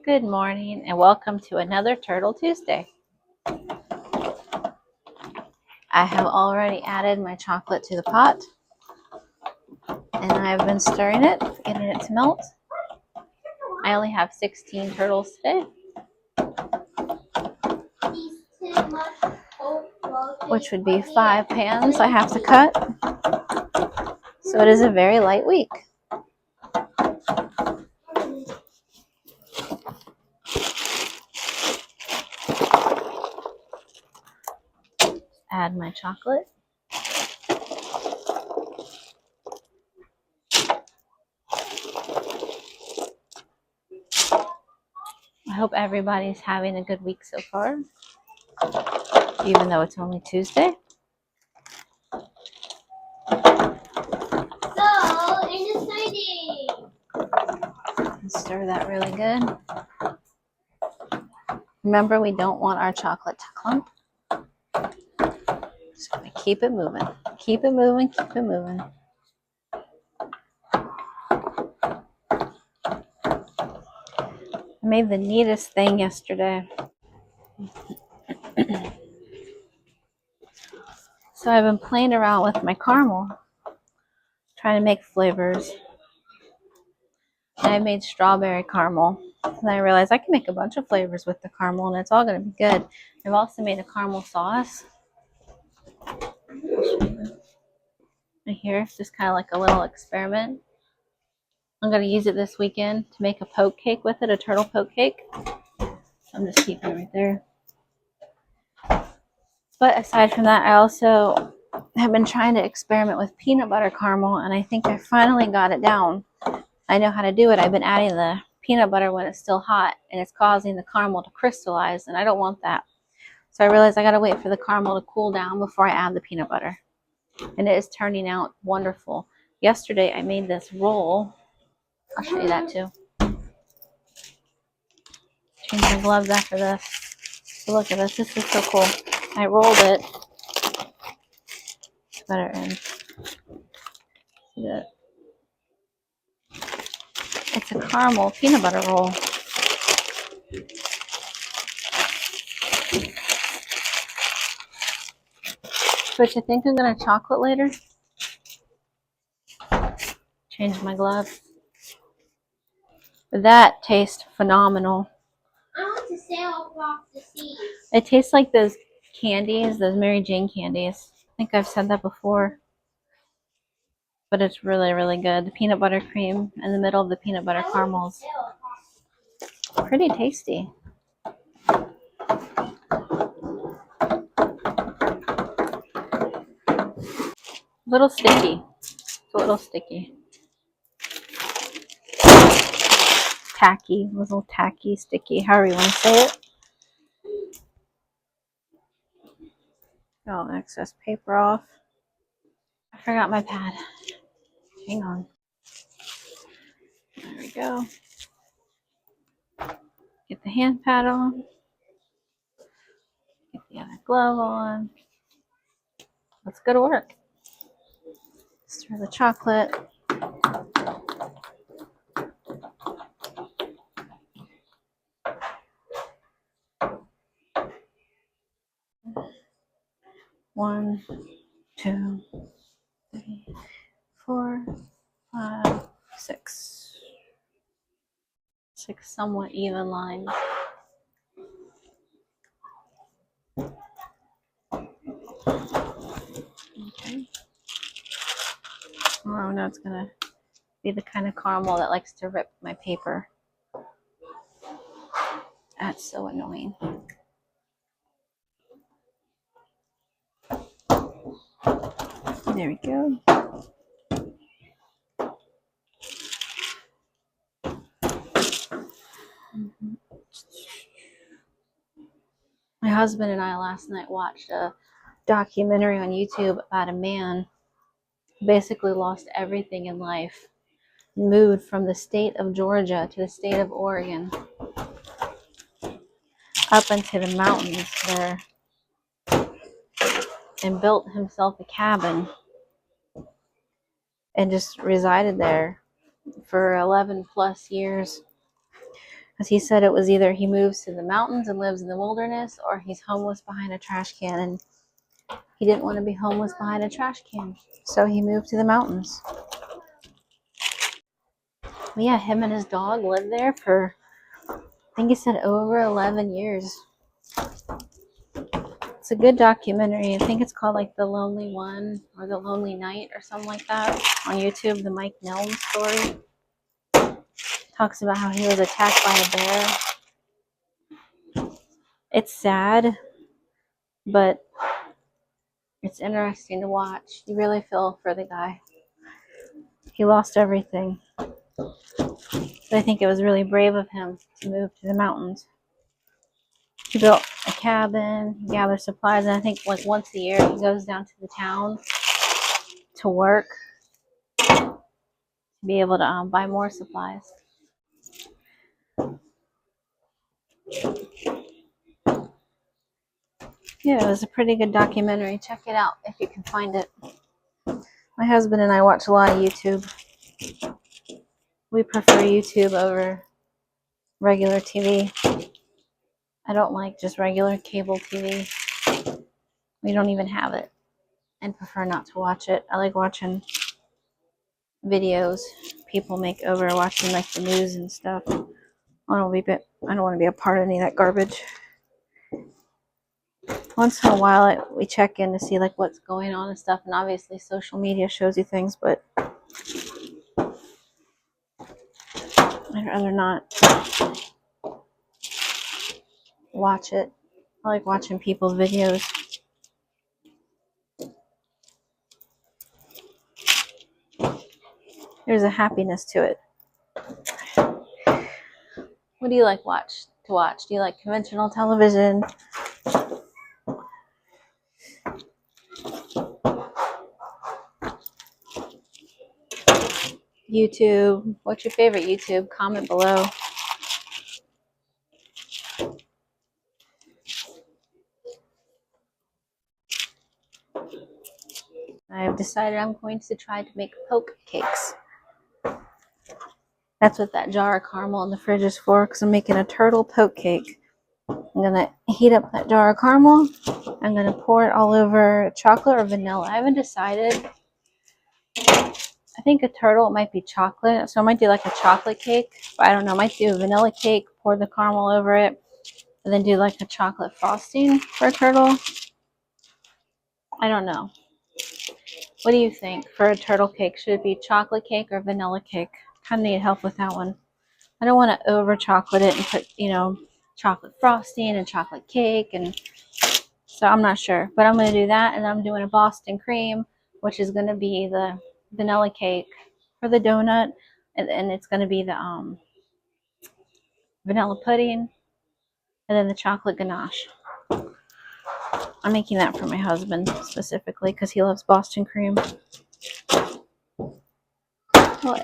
Good morning and welcome to another Turtle Tuesday. I have already added my chocolate to the pot and I've been stirring it, getting it to melt. I only have 16 turtles today, which would be 5 pans I have to cut. So it is a very light week. Add my chocolate. I hope everybody's having a good week so far, even though it's only Tuesday. Stir that really good. Remember, we don't want our chocolate to clump. Just gonna keep it moving. Keep it moving, keep it moving. I made the neatest thing yesterday. So I've been playing around with my caramel, trying to make flavors. And I made strawberry caramel. And I realized I can make a bunch of flavors with the caramel and it's all going to be good. I've also made a caramel sauce. Right here, it's just kind of like a little experiment. I'm going to use it this weekend to make a poke cake with it, a turtle poke cake. So I'm just keeping it right there. But aside from that, I also have been trying to experiment with peanut butter caramel, and I think I finally got it down. I know how to do it. I've been adding the peanut butter when it's still hot, and it's causing the caramel to crystallize, and I don't want that. So I realized I got to wait for the caramel to cool down before I add the peanut butter. And it is turning out wonderful. Yesterday, I made this roll. I'll show you that too. Change my gloves after this. So look at this. This is so cool. I rolled it. It's better in. See that? It's a caramel peanut butter roll. But you think I'm going to chocolate later? Change my gloves. But that tastes phenomenal. I want to sail off the seas. It tastes like those candies, those Mary Jane candies. I think I've said that before. But it's really, really good. The peanut butter cream in the middle of the peanut butter caramels. Pretty tasty. A little sticky. It's a little sticky. Tacky. A little tacky, sticky. However you want to say it. Get all the excess paper off. I forgot my pad. Hang on. There we go. Get the hand pad on. Get the other glove on. Let's go to work. Stir the chocolate. One, 2, 3, 4, 5, 6. 6 somewhat even lines. Okay. Oh no, it's gonna be the kind of caramel that likes to rip my paper. That's so annoying. There we go. My husband and I last night watched a documentary on YouTube about a man who basically lost everything in life, moved from the state of Georgia to the state of Oregon, up into the mountains there, and built himself a cabin and just resided there for 11 plus years. Because he said it was either he moves to the mountains and lives in the wilderness, or he's homeless behind a trash can, and he didn't want to be homeless behind a trash can, so he moved to the mountains. But yeah, him and his dog lived there for, I think he said, over 11 years. It's a good documentary. I think it's called like The Lonely One or The Lonely Night or something like that on YouTube. The Mike Nelm story talks about how he was attacked by a bear. It's sad, but it's interesting to watch. You really feel for the guy. He lost everything. But I think it was really brave of him to move to the mountains. He built a cabin, he gathered supplies, and I think like once a year he goes down to the town to work to be able to buy more supplies. Yeah, it was a pretty good documentary. Check it out if you can find it. My husband and I watch a lot of YouTube. We prefer YouTube over regular TV. I don't like just regular cable TV. We don't even have it and prefer not to watch it. I like watching videos people make over watching like the news and stuff. I don't want to be a part of any of that garbage. Once in a while we check in to see like what's going on and stuff, and obviously social media shows you things, but I'd rather not watch it. I like watching people's videos. There's a happiness to it. What do you like to watch? Do you like conventional television? YouTube? What's your favorite YouTube? Comment below. I've decided I'm going to try to make poke cakes. That's what that jar of caramel in the fridge is for, because I'm making a turtle poke cake. I'm going to heat up that jar of caramel. I'm going to pour it all over chocolate or vanilla. I haven't decided. I think a turtle might be chocolate, so I might do like a chocolate cake. But I don't know. I might do a vanilla cake, pour the caramel over it, and then do like a chocolate frosting for a turtle. I don't know. What do you think for a turtle cake? Should it be chocolate cake or vanilla cake? Kind of need help with that one. I don't want to over chocolate it and put, chocolate frosting and chocolate cake, and so I'm not sure. But I'm going to do that, and I'm doing a Boston cream, which is going to be the vanilla cake for the donut, and it's going to be the vanilla pudding, and then the chocolate ganache. I'm making that for my husband specifically because he loves Boston cream. Well,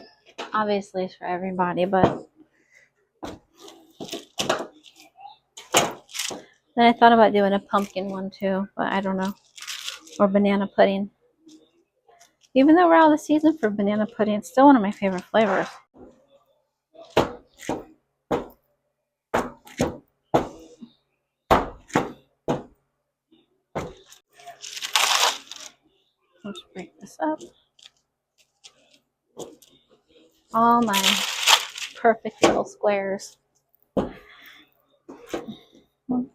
obviously it's for everybody, but then I thought about doing a pumpkin one too, but I don't know. Or banana pudding. Even though we're out of the season for banana pudding, it's still one of my favorite flavors. Let's break this up. All my perfect little squares. 1,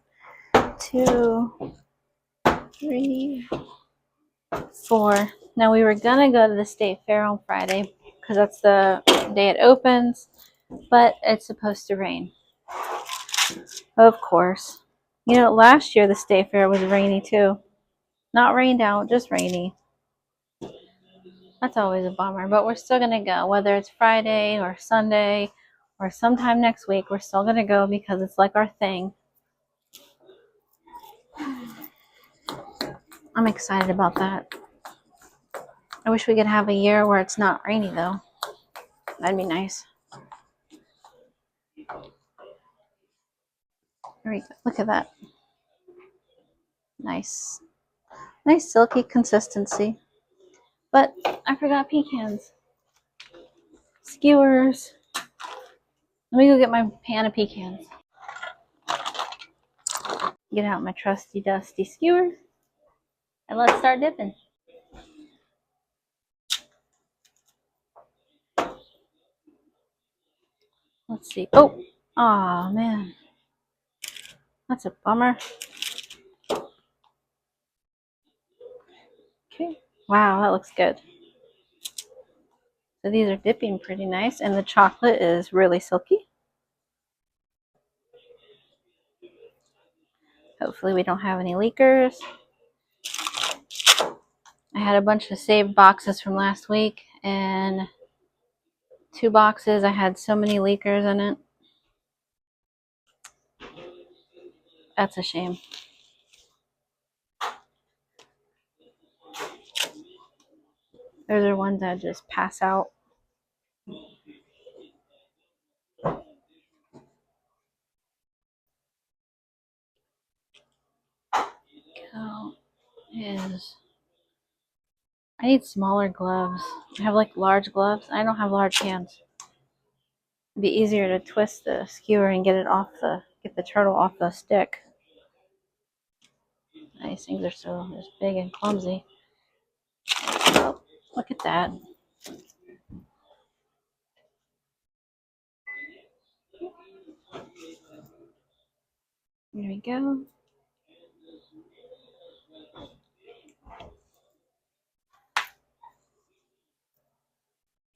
2, 3, 4. Now we were gonna go to the state fair on Friday because that's the day it opens, but it's supposed to rain. Of course. Last year the state fair was rainy too. Not rained out, just rainy. That's always a bummer, but we're still gonna go. Whether it's Friday or Sunday or sometime next week, we're still gonna go because it's like our thing. I'm excited about that. I wish we could have a year where it's not rainy though. That'd be nice. There we go. Look at that. Nice. Nice silky consistency. But I forgot pecans. Skewers. Let me go get my pan of pecans. Get out my trusty dusty skewer and let's start dipping. Let's see. Oh, man, that's a bummer. Okay. Wow, that looks good. So these are dipping pretty nice, and the chocolate is really silky. Hopefully we don't have any leakers. I had a bunch of saved boxes from last week, and 2 boxes I had so many leakers in it. That's a shame. Those are ones that just pass out. I need smaller gloves. I have like large gloves. I don't have large hands. It'd be easier to twist the skewer and get the turtle off the stick. These things are so just big and clumsy. Oh, look at that. There we go.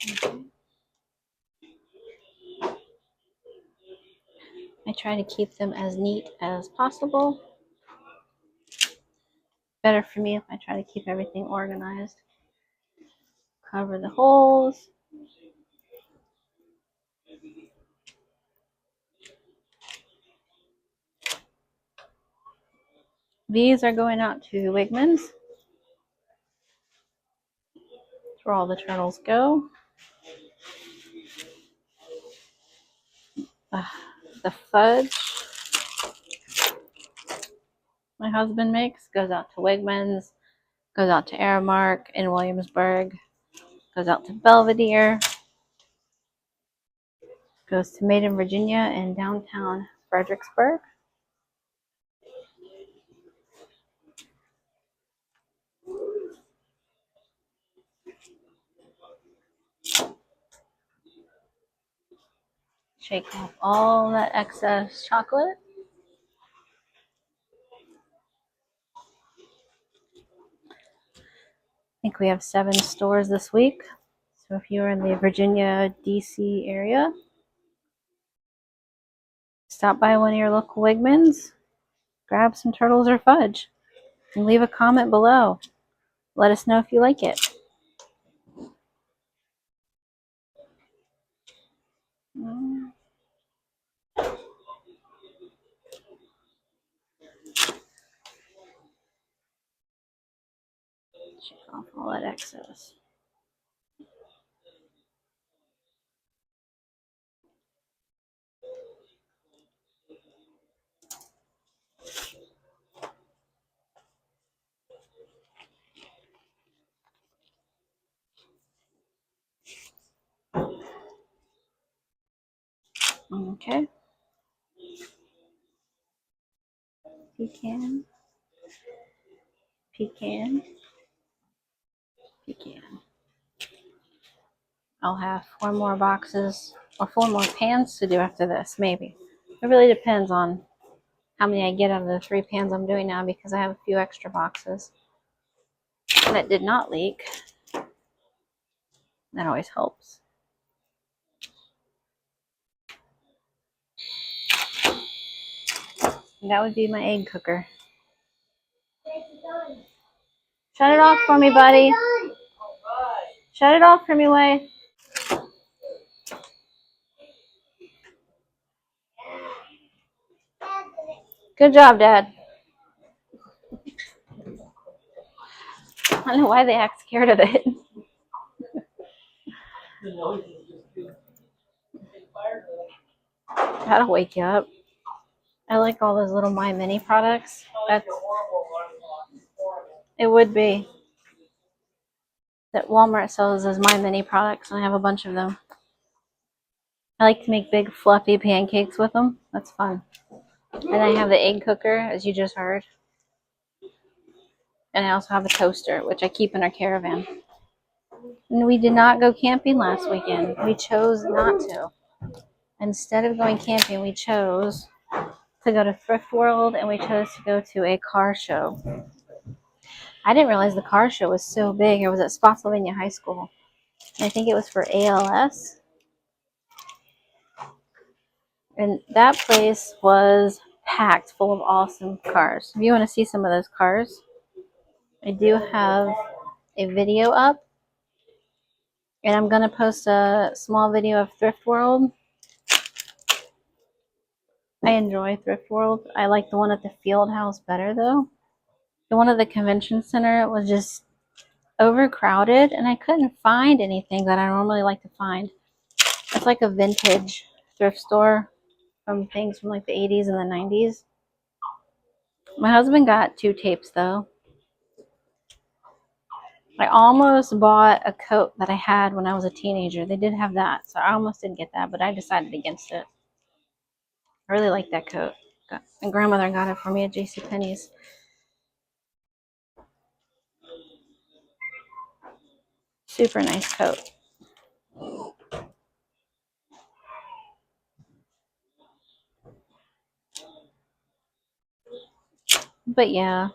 Okay. I try to keep them as neat as possible. Better for me if I try to keep everything organized. Cover the holes. These are going out to Wegmans. That's where all the turtles go. The fudge my husband makes goes out to Wegmans, goes out to Aramark in Williamsburg, goes out to Belvedere, goes to Made in Virginia in downtown Fredericksburg. Shake off all that excess chocolate. I think we have 7 stores this week. So if you're in the Virginia, DC area, stop by one of your local Wegmans, grab some turtles or fudge, and leave a comment below. Let us know if you like it. Shake off all that excess. Okay. Pecan. Pecan. Pecan. I'll have 4 more boxes or 4 more pans to do after this, maybe. It really depends on how many I get out of the 3 pans I'm doing now because I have a few extra boxes that did not leak. That always helps. And that would be my egg cooker. Shut it off for me, buddy. Shut it off for me, Way. Good job, Dad. I don't know why they act scared of it. That'll wake you up. I like all those little My Mini products. It would be. That Walmart sells as My Mini products, and I have a bunch of them. I like to make big fluffy pancakes with them. That's fun. And I have the egg cooker, as you just heard. And I also have a toaster, which I keep in our caravan. And we did not go camping last weekend. We chose not to. Instead of going camping, we chose to go to Thrift World and we chose to go to a car show. I didn't realize the car show was so big. It was at Spotsylvania High School. And I think it was for ALS. And that place was packed full of awesome cars. If you want to see some of those cars, I do have a video up. And I'm going to post a small video of Thrift World. I enjoy Thrift World. I like the one at the Field House better, though. The one at the Convention Center was just overcrowded, and I couldn't find anything that I normally like to find. It's like a vintage thrift store from things from like the 80s and the 90s. My husband got 2 tapes, though. I almost bought a coat that I had when I was a teenager. They did have that, so I almost did get that, but I decided against it. I really like that coat. My grandmother got it for me at JCPenney's. Super nice coat. But yeah,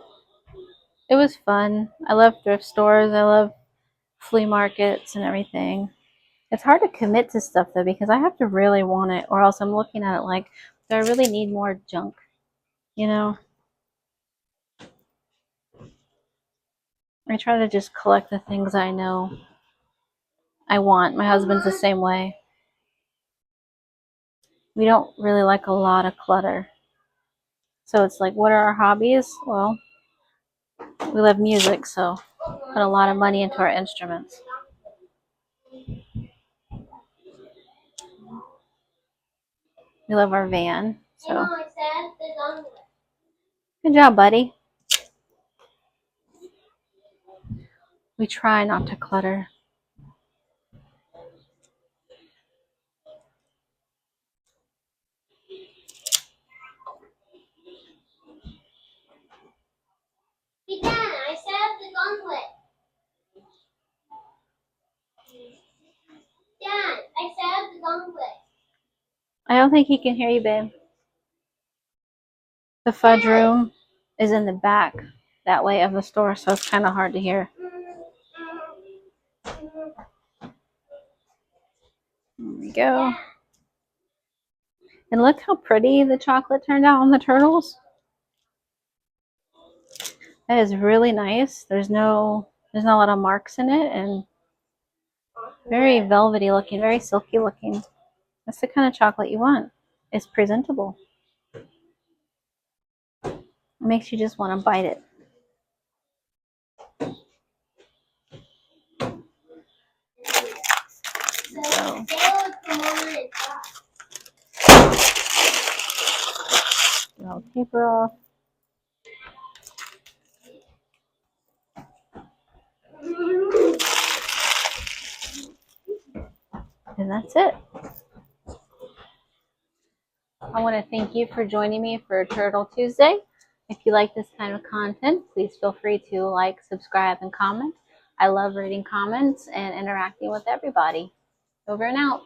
it was fun. I love thrift stores. I love flea markets and everything. It's hard to commit to stuff though because I have to really want it, or else I'm looking at it like, do I really need more junk? You know? I try to just collect the things I know I want. My husband's the same way. We don't really like a lot of clutter. So it's like, what are our hobbies? Well, we love music, so put a lot of money into our instruments. We love our van. So good job, buddy. We try not to clutter. Pecan, I set up the gauntlet. Dad, I set up the gauntlet. I don't think he can hear you, babe. The fudge room is in the back that way of the store, so it's kind of hard to hear. There we go. And look how pretty the chocolate turned out on the turtles. That is really nice. There's not a lot of marks in it, and very velvety looking, very silky looking. That's the kind of chocolate you want. It's presentable. It makes you just want to bite it. So, get all the paper off. And that's it. I want to thank you for joining me for Turtle Tuesday. If you like this kind of content, please feel free to like, subscribe, and comment. I love reading comments and interacting with everybody. Over and out.